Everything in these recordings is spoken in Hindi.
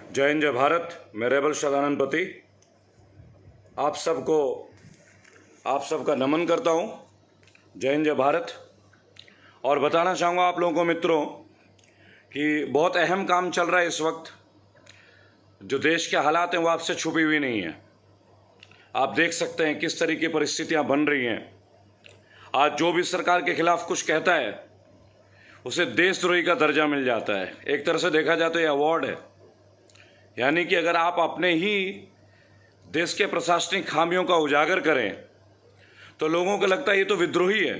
जय हिंद जय भारत। मैं रेबल सदानंद पति आप सबका नमन करता हूँ। जय हिंद जय भारत। और बताना चाहूँगा आप लोगों को मित्रों कि बहुत अहम काम चल रहा है इस वक्त। जो देश के हालात हैं वो आपसे छुपी हुई नहीं है। आप देख सकते हैं किस तरह की परिस्थितियाँ बन रही हैं। आज जो भी सरकार के खिलाफ कुछ कहता है उसे देशद्रोही का दर्जा मिल जाता है। एक तरह से देखा जाए तो ये अवार्ड है। यानी कि अगर आप अपने ही देश के प्रशासनिक खामियों का उजागर करें तो लोगों को लगता है ये तो विद्रोही है।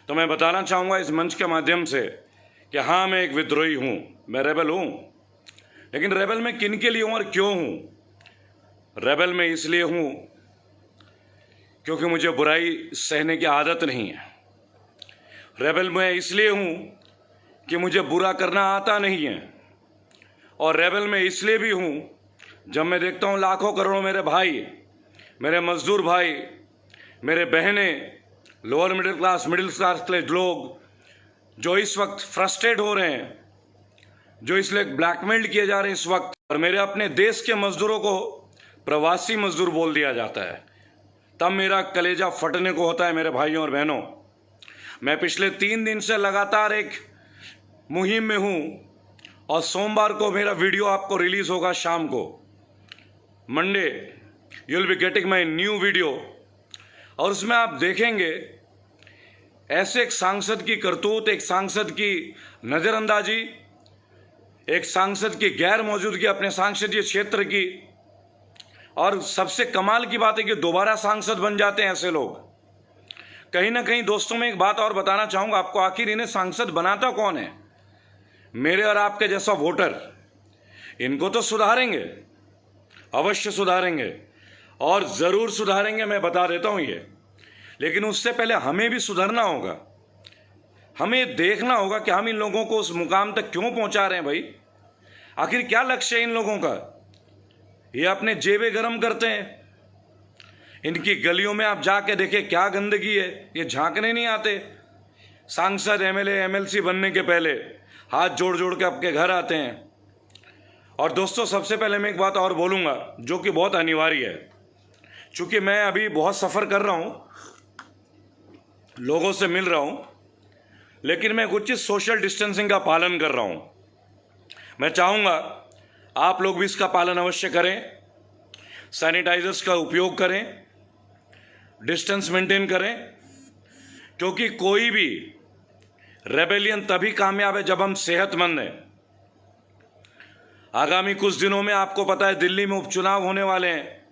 तो मैं बताना चाहूँगा इस मंच के माध्यम से कि हाँ, मैं एक विद्रोही हूँ, मैं रेबल हूँ। लेकिन रेबल मैं किन के लिए हूँ और क्यों हूँ? रेबल मैं इसलिए हूँ क्योंकि मुझे बुराई सहने की आदत नहीं है। रेबल मैं इसलिए हूँ कि मुझे बुरा करना आता नहीं है। और रेबल में इसलिए भी हूँ जब मैं देखता हूँ लाखों करोड़ों मेरे भाई, मेरे मजदूर भाई, मेरे बहनें, लोअर मिडिल क्लास के लोग जो इस वक्त फ्रस्ट्रेट हो रहे हैं, जो इसलिए ब्लैकमेल किए जा रहे हैं इस वक्त। और मेरे अपने देश के मजदूरों को प्रवासी मजदूर बोल दिया जाता है, तब मेरा कलेजा फटने को होता है। मेरे भाइयों और बहनों, मैं पिछले 3 दिन से लगातार एक मुहिम में हूँ और सोमवार को मेरा वीडियो आपको रिलीज होगा शाम को। Monday you will be getting my new video. और उसमें आप देखेंगे ऐसे एक सांसद की करतूत, एक सांसद की नज़रअंदाजी, एक सांसद की गैर मौजूदगी अपने सांसदीय क्षेत्र की। और सबसे कमाल की बात है कि दोबारा सांसद बन जाते हैं ऐसे लोग। कहीं ना कहीं दोस्तों में एक बात और बताना चाहूँगा आपको, आखिर इन्हें सांसद बनाता कौन है? मेरे और आपके जैसा वोटर। इनको तो सुधारेंगे, अवश्य सुधारेंगे और ज़रूर सुधारेंगे, मैं बता देता हूँ ये। लेकिन उससे पहले हमें भी सुधरना होगा। हमें देखना होगा कि हम इन लोगों को उस मुकाम तक क्यों पहुंचा रहे हैं। भाई आखिर क्या लक्ष्य है इन लोगों का? ये अपने जेबें गर्म करते हैं। इनकी गलियों में आप जाके देखें क्या गंदगी है, ये झांकने नहीं आते। सांसद, एमएलए, एमएलसी बनने के पहले हाथ जोड़ जोड़ के आपके घर आते हैं। और दोस्तों, सबसे पहले मैं एक बात और बोलूँगा जो कि बहुत अनिवार्य है। चूँकि मैं अभी बहुत सफ़र कर रहा हूँ, लोगों से मिल रहा हूँ, लेकिन मैं कुछ सोशल डिस्टेंसिंग का पालन कर रहा हूँ। मैं चाहूँगा आप लोग भी इसका पालन अवश्य करें। सैनिटाइजर्स का उपयोग करें, डिस्टेंस मेंटेन करें, क्योंकि कोई भी रेबेलियन तभी कामयाब है जब हम सेहतमंद हैं। आगामी कुछ दिनों में आपको पता है दिल्ली में उपचुनाव होने वाले हैं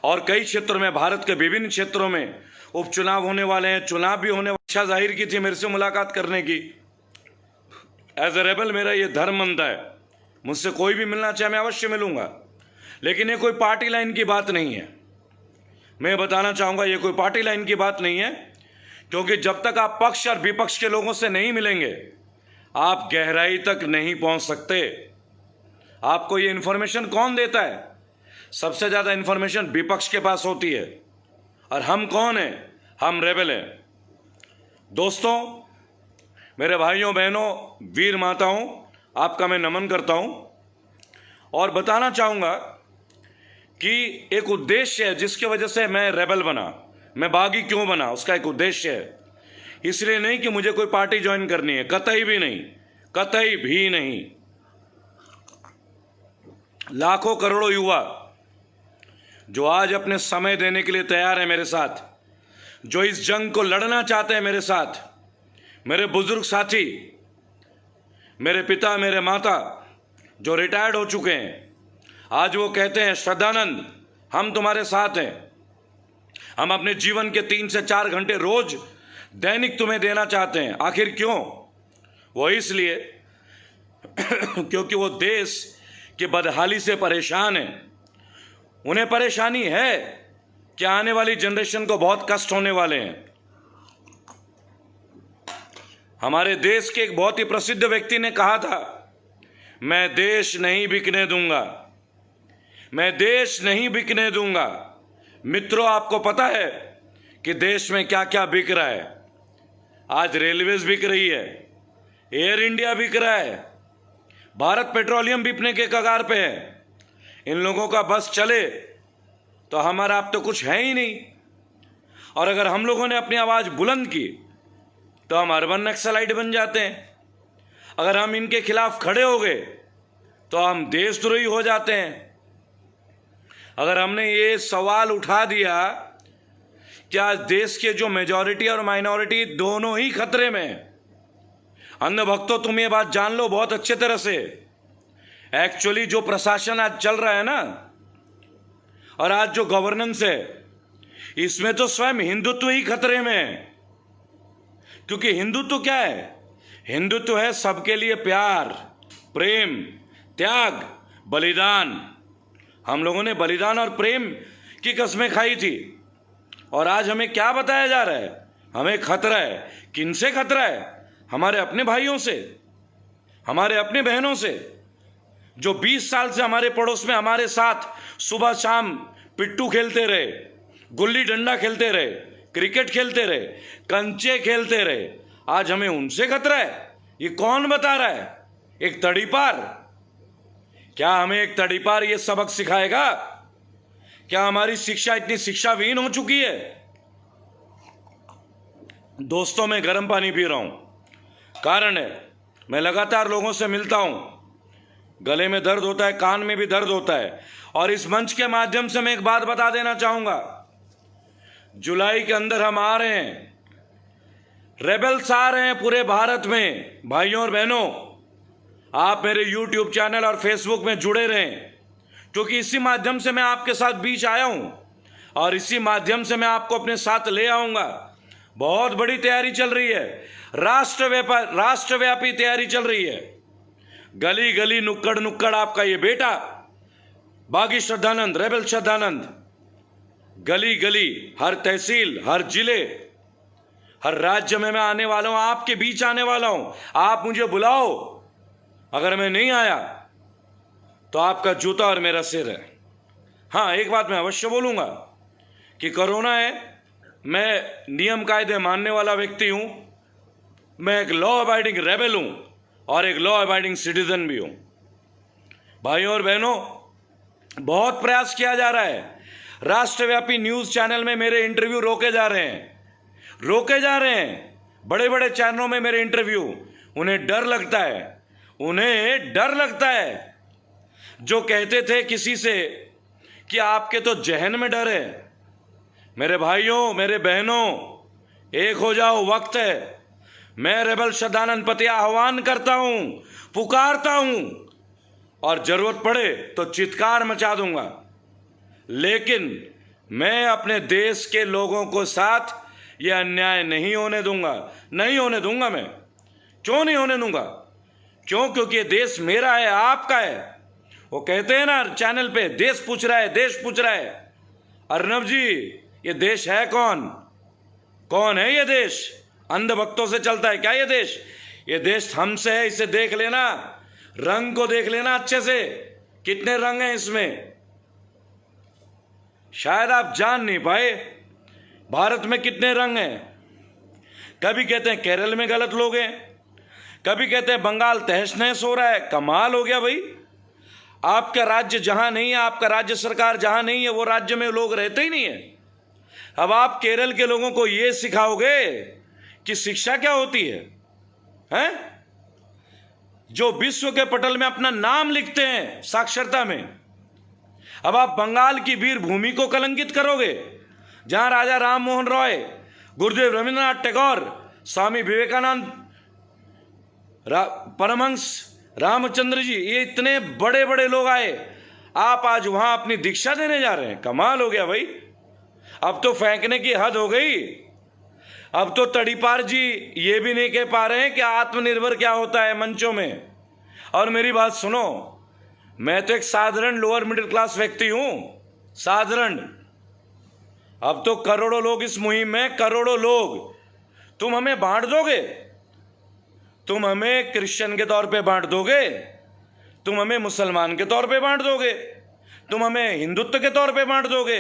और कई क्षेत्रों में, भारत के विभिन्न क्षेत्रों में उपचुनाव होने वाले हैं। चुनाव भी होने वाले। इच्छा जाहिर की थी मेरे से मुलाकात करने की। एज ए रेबल मेरा ये धर्म बनता है, मुझसे कोई भी मिलना चाहे मैं अवश्य मिलूंगा। लेकिन ये कोई पार्टी लाइन की बात नहीं है। मैं बताना चाहूँगा ये कोई पार्टी लाइन की बात नहीं है, क्योंकि जब तक आप पक्ष और विपक्ष के लोगों से नहीं मिलेंगे आप गहराई तक नहीं पहुंच सकते। आपको ये इन्फॉर्मेशन कौन देता है? सबसे ज़्यादा इन्फॉर्मेशन विपक्ष के पास होती है। और हम कौन हैं? हम रेबल हैं। दोस्तों, मेरे भाइयों बहनों, वीर माताओं, आपका मैं नमन करता हूं और बताना चाहूँगा कि एक उद्देश्य है जिसकी वजह से मैं रेबल बना। मैं बागी क्यों बना? उसका एक उद्देश्य है। इसलिए नहीं कि मुझे कोई पार्टी ज्वाइन करनी है, कतई भी नहीं, कतई भी नहीं। लाखों करोड़ों युवा जो आज अपने समय देने के लिए तैयार है मेरे साथ, जो इस जंग को लड़ना चाहते हैं मेरे साथ, मेरे बुजुर्ग साथी, मेरे पिता, मेरे माता जो रिटायर्ड हो चुके हैं, आज वो कहते हैं श्रद्धानंद हम तुम्हारे साथ हैं। हम अपने जीवन के 3 से 4 घंटे रोज दैनिक तुम्हें देना चाहते हैं। आखिर क्यों? वो इसलिए क्योंकि वो देश की बदहाली से परेशान है। उन्हें परेशानी है कि आने वाली जनरेशन को बहुत कष्ट होने वाले हैं। हमारे देश के एक बहुत ही प्रसिद्ध व्यक्ति ने कहा था, मैं देश नहीं बिकने दूंगा, मैं देश नहीं बिकने दूंगा। मित्रों, आपको पता है कि देश में क्या क्या बिक रहा है? आज रेलवेज बिक रही है, एयर इंडिया बिक रहा है, भारत पेट्रोलियम बिकने के कगार पे है। इन लोगों का बस चले तो हमारा अब तो कुछ है ही नहीं। और अगर हम लोगों ने अपनी आवाज बुलंद की तो हम अर्बन नक्सलाइट बन जाते हैं। अगर हम इनके खिलाफ खड़े हो गए तो हम देशद्रोही हो जाते हैं। अगर हमने ये सवाल उठा दिया कि आज देश के जो मेजॉरिटी और माइनॉरिटी दोनों ही खतरे में हैं। अंधभक्तों, तुम ये बात जान लो बहुत अच्छे तरह से, एक्चुअली जो प्रशासन आज चल रहा है ना, और आज जो गवर्नेंस है, इसमें तो स्वयं हिंदुत्व ही खतरे में है। क्योंकि हिंदुत्व क्या है? हिंदुत्व है सबके लिए प्यार, प्रेम, त्याग, बलिदान। हम लोगों ने बलिदान और प्रेम की कस्में खाई थी, और आज हमें क्या बताया जा रहा है? हमें खतरा है। किनसे खतरा है? हमारे अपने भाइयों से, हमारे अपने बहनों से, जो 20 साल से हमारे पड़ोस में हमारे साथ सुबह शाम पिट्टू खेलते रहे, गुल्ली डंडा खेलते रहे, क्रिकेट खेलते रहे, कंचे खेलते रहे। आज हमें उनसे खतरा है। ये कौन बता रहा है? एक तड़ीपार? क्या हमें एक तड़ीपार ये सबक सिखाएगा? क्या हमारी शिक्षा इतनी शिक्षाविहीन हो चुकी है? दोस्तों, मैं गर्म पानी पी रहा हूं। कारण है, मैं लगातार लोगों से मिलता हूं, गले में दर्द होता है, कान में भी दर्द होता है। और इस मंच के माध्यम से मैं एक बात बता देना चाहूंगा, जुलाई के अंदर हम आ रहे हैं, रेबल्स आ रहे हैं पूरे भारत में। भाइयों और बहनों, आप मेरे YouTube चैनल और फेसबुक में जुड़े रहें, क्योंकि इसी माध्यम से मैं आपके साथ बीच आया हूं और इसी माध्यम से मैं आपको अपने साथ ले आऊंगा। बहुत बड़ी तैयारी चल रही है, राष्ट्रव्यापी तैयारी चल रही है। गली गली नुक्कड़ नुक्कड़ आपका ये बेटा बागी श्रद्धानंद, रेबल श्रद्धानंद, गली गली, हर तहसील, हर जिले, हर राज्य में मैं आने वाला हूं, आपके बीच आने वाला हूं। आप मुझे बुलाओ, अगर मैं नहीं आया तो आपका जूता और मेरा सिर है। हाँ, एक बात मैं अवश्य बोलूंगा कि कोरोना है, मैं नियम कायदे मानने वाला व्यक्ति हूं, मैं एक लॉ अबाइडिंग रेबल हूं और एक लॉ अबाइडिंग सिटीजन भी हूं। भाइयों और बहनों, बहुत प्रयास किया जा रहा है। राष्ट्रव्यापी न्यूज चैनल में मेरे इंटरव्यू रोके जा रहे हैं। बड़े बड़े चैनलों में मेरे इंटरव्यू, उन्हें डर लगता है। जो कहते थे किसी से कि आपके तो जहन में डर है, मेरे भाइयों, मेरे बहनों, एक हो जाओ, वक्त है। मैं रेबल श्रद्धानंद पतिया आह्वान करता हूं, पुकारता हूं, और जरूरत पड़े तो चित्कार मचा दूंगा। लेकिन मैं अपने देश के लोगों को साथ यह अन्याय नहीं होने दूंगा। मैं क्यों नहीं होने दूंगा? क्योंकि ये देश मेरा है, आपका है। वो कहते हैं ना चैनल पे, देश पूछ रहा है। अर्नब जी, ये देश है कौन है ये देश? अंधभक्तों से चलता है क्या ये देश? ये देश हमसे है, इसे देख लेना, रंग को देख लेना अच्छे से, कितने रंग हैं इसमें। शायद आप जान नहीं पाए भारत में कितने रंग हैं। कभी कहते हैं केरल में गलत लोग हैं, कभी कहते हैं बंगाल तहस नहस हो रहा है। कमाल हो गया भाई। आपका राज्य जहां नहीं है, आपका राज्य सरकार जहां नहीं है, वो राज्य में लोग रहते ही नहीं है। अब आप केरल के लोगों को यह सिखाओगे कि शिक्षा क्या होती है, हैं? जो विश्व के पटल में अपना नाम लिखते हैं साक्षरता में। अब आप बंगाल की वीर भूमि को कलंकित करोगे, जहां राजा राम मोहन रॉय, गुरुदेव रविंद्रनाथ टैगोर, स्वामी विवेकानंद, परमहंस रामचंद्र जी, ये इतने बड़े बड़े लोग आए। आप आज वहां अपनी दीक्षा देने जा रहे हैं। कमाल हो गया भाई। अब तो फेंकने की हद हो गई। अब तो तड़ीपार जी ये भी नहीं कह पा रहे हैं कि आत्मनिर्भर क्या होता है मंचों में। और मेरी बात सुनो, मैं तो एक साधारण लोअर मिडिल क्लास व्यक्ति हूं, साधारण। अब तो करोड़ों लोग इस मुहिम में, करोड़ों लोग। तुम हमें बांट दोगे, तुम हमें क्रिश्चियन के तौर पे बांट दोगे, तुम हमें मुसलमान के तौर पे बांट दोगे, तुम हमें हिंदुत्व के तौर पे बांट दोगे,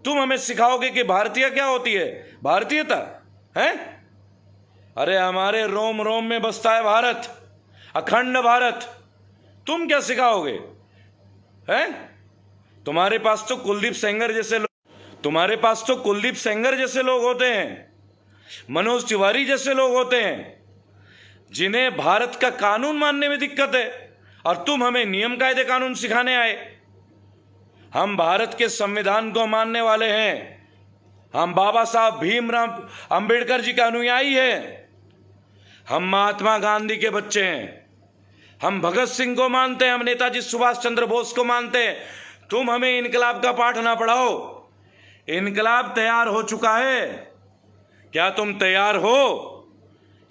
तुम हमें सिखाओगे कि भारतीय क्या होती है, भारतीयता है। अरे हमारे रोम रोम में बसता है भारत, अखंड भारत। तुम क्या सिखाओगे? हैं? तुम्हारे पास तो कुलदीप सेंगर जैसे लोग होते हैं, मनोज तिवारी जैसे लोग होते हैं, जिन्हें भारत का कानून मानने में दिक्कत है, और तुम हमें नियम कायदे कानून सिखाने आए। हम भारत के संविधान को मानने वाले हैं। हम बाबा साहब भीमराव अंबेडकर जी के अनुयायी हैं। हम महात्मा गांधी के बच्चे हैं। हम भगत सिंह को मानते हैं, हम नेताजी सुभाष चंद्र बोस को मानते हैं। तुम हमें इनकलाब का पाठ ना पढ़ाओ। इनकलाब तैयार हो चुका है। क्या तुम तैयार हो?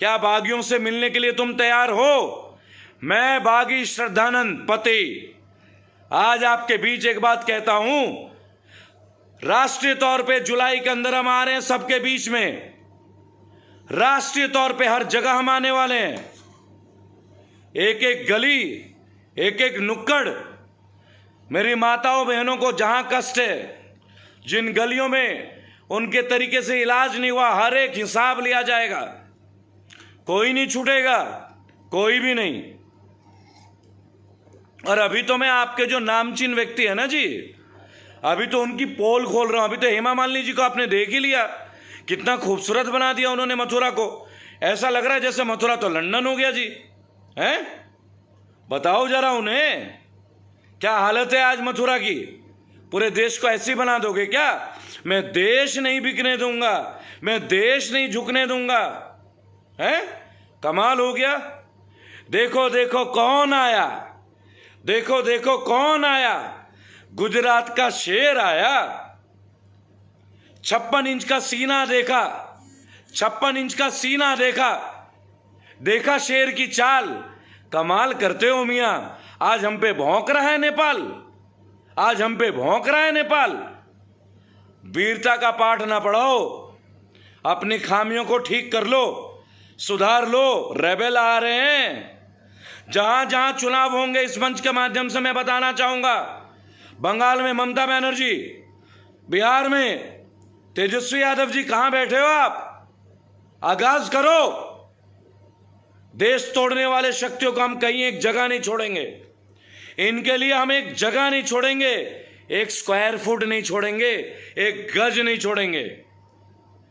क्या बागियों से मिलने के लिए तुम तैयार हो? मैं बागी श्रद्धानंद पति आज आपके बीच एक बात कहता हूं। राष्ट्रीय तौर पे जुलाई के अंदर हम आ रहे हैं, सबके बीच में राष्ट्रीय तौर पे हर जगह हम आने वाले हैं। एक एक गली, एक एक नुक्कड़, मेरी माताओं बहनों को जहां कष्ट है, जिन गलियों में उनके तरीके से इलाज नहीं हुआ, हर एक हिसाब लिया जाएगा। कोई नहीं छूटेगा, कोई भी नहीं। और अभी तो मैं आपके जो नामचीन व्यक्ति है ना जी, अभी तो उनकी पोल खोल रहा हूं। अभी तो हेमा मालिनी जी को आपने देख ही लिया, कितना खूबसूरत बना दिया उन्होंने मथुरा को। ऐसा लग रहा है जैसे मथुरा तो लंदन हो गया जी। हैं? बताओ जरा उन्हें, क्या हालत है आज मथुरा की? पूरे देश को ऐसी बना दोगे क्या? मैं देश नहीं बिकने दूंगा, मैं देश नहीं झुकने दूंगा। हैं? कमाल हो गया। देखो देखो कौन आया, देखो देखो कौन आया, गुजरात का शेर आया। 56 इंच का सीना देखा, 56 इंच का सीना देखा, देखा शेर की चाल। कमाल करते हो मियां। आज हम पे भौंक रहा है नेपाल, आज हम पे भौंक रहा है नेपाल। वीरता का पाठ ना पढ़ाओ, अपनी खामियों को ठीक कर लो, सुधार लो। रेबेल आ रहे हैं। जहां जहां चुनाव होंगे इस मंच के माध्यम से मैं बताना चाहूंगा, बंगाल में ममता बनर्जी, बिहार में तेजस्वी यादव जी, कहां बैठे हो आप? आगाज करो। देश तोड़ने वाले शक्तियों को हम कहीं एक जगह नहीं छोड़ेंगे। इनके लिए हम एक जगह नहीं छोड़ेंगे, एक स्क्वायर फुट नहीं छोड़ेंगे, एक गज नहीं छोड़ेंगे।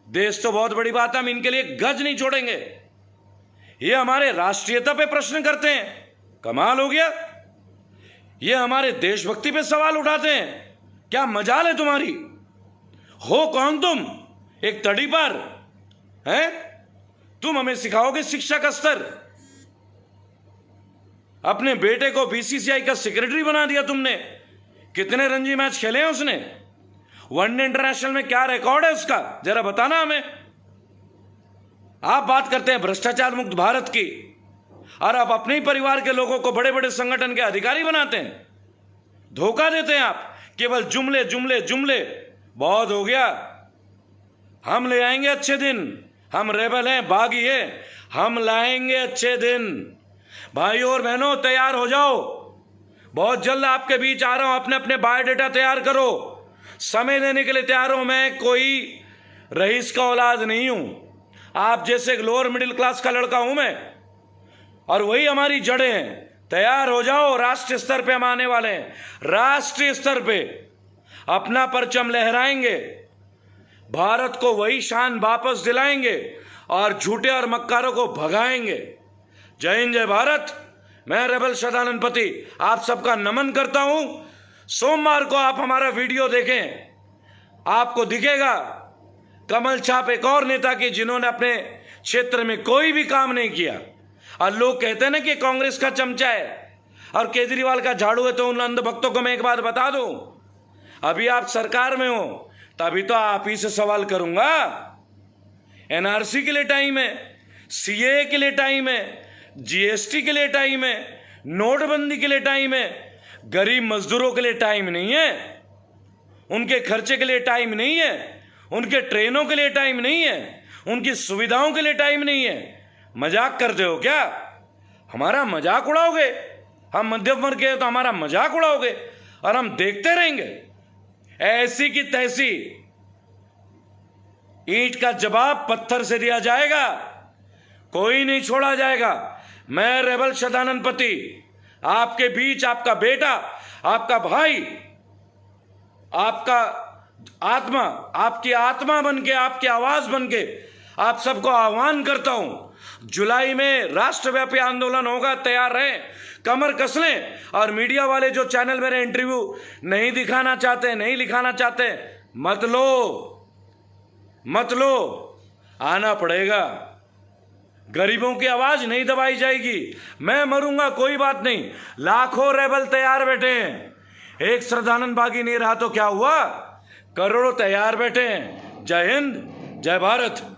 देश तो बहुत बड़ी बात है, हम इनके लिए एक गज नहीं छोड़ेंगे। ये हमारे राष्ट्रीयता पे प्रश्न करते हैं, कमाल हो गया। ये हमारे देशभक्ति पे सवाल उठाते हैं, क्या मजाल है तुम्हारी? हो कौन तुम? एक तड़ी पर हैं? तुम हमें सिखाओगे शिक्षा का स्तर? अपने बेटे को बीसीसीआई का सेक्रेटरी बना दिया तुमने। कितने रणजी मैच खेले हैं उसने? वनडे इंटरनेशनल में क्या रिकॉर्ड है उसका, जरा बताना हमें। आप बात करते हैं भ्रष्टाचार मुक्त भारत की, और आप अपने ही परिवार के लोगों को बड़े बड़े संगठन के अधिकारी बनाते हैं, धोखा देते हैं आप। केवल जुमले जुमले जुमले, बहुत हो गया। हम ले आएंगे अच्छे दिन, हम रेबल हैं, बागी हैं, हम लाएंगे अच्छे दिन। भाइयों और बहनों तैयार हो जाओ, बहुत जल्द आपके बीच आ रहा हूं। अपने अपने बायोडेटा तैयार करो, समय देने के लिए तैयार हो। मैं कोई रईस का औलाद नहीं हूं, आप जैसे एक लोअर मिडिल क्लास का लड़का हूं मैं, और वही हमारी जड़ें हैं। तैयार हो जाओ, राष्ट्रीय स्तर पे हम आने वाले हैं। राष्ट्रीय स्तर पे अपना परचम लहराएंगे, भारत को वही शान वापस दिलाएंगे और झूठे और मक्कारों को भगाएंगे। जय हिंद, जय भारत। मैं रेबल सदानंद पति आप सबका नमन करता हूं। सोमवार को आप हमारा वीडियो देखें, आपको दिखेगा कमल छाप एक और नेता की, जिन्होंने अपने क्षेत्र में कोई भी काम नहीं किया। और लोग कहते हैं ना कि कांग्रेस का चमचा है और केजरीवाल का झाड़ू है, तो उन अंधभक्तों को मैं एक बात बता दूं, अभी आप सरकार में हो तभी तो आप ही से सवाल करूंगा। एनआरसी के लिए टाइम है, सीए के लिए टाइम है, जीएसटी के लिए टाइम है, नोटबंदी के लिए टाइम है, गरीब मजदूरों के लिए टाइम नहीं है, उनके खर्चे के लिए टाइम नहीं है, उनके ट्रेनों के लिए टाइम नहीं है, उनकी सुविधाओं के लिए टाइम नहीं है। मजाक करते हो क्या? हमारा मजाक उड़ाओगे? हम मध्यम वर्ग के तो हमारा मजाक उड़ाओगे और हम देखते रहेंगे? ऐसी की तैसी ईंट का जवाब पत्थर से दिया जाएगा, कोई नहीं छोड़ा जाएगा। मैं रेबल सदानंद पति आपके बीच आपका बेटा, आपका भाई, आपका आत्मा, आपकी आत्मा बनके, आपकी आवाज बनके आप सबको आह्वान करता हूं, जुलाई में राष्ट्रव्यापी आंदोलन होगा, तैयार रहें, कमर कस लें। और मीडिया वाले जो चैनल मेरे इंटरव्यू नहीं दिखाना चाहते, नहीं लिखाना चाहते, मत लो, आना पड़ेगा। गरीबों की आवाज नहीं दबाई जाएगी। मैं मरूंगा कोई बात नहीं, लाखों रेबल तैयार बैठे हैं। एक श्रद्धानंद बागी नहीं रहा तो क्या हुआ, करोड़ों तैयार बैठे हैं। जय हिंद, जय भारत।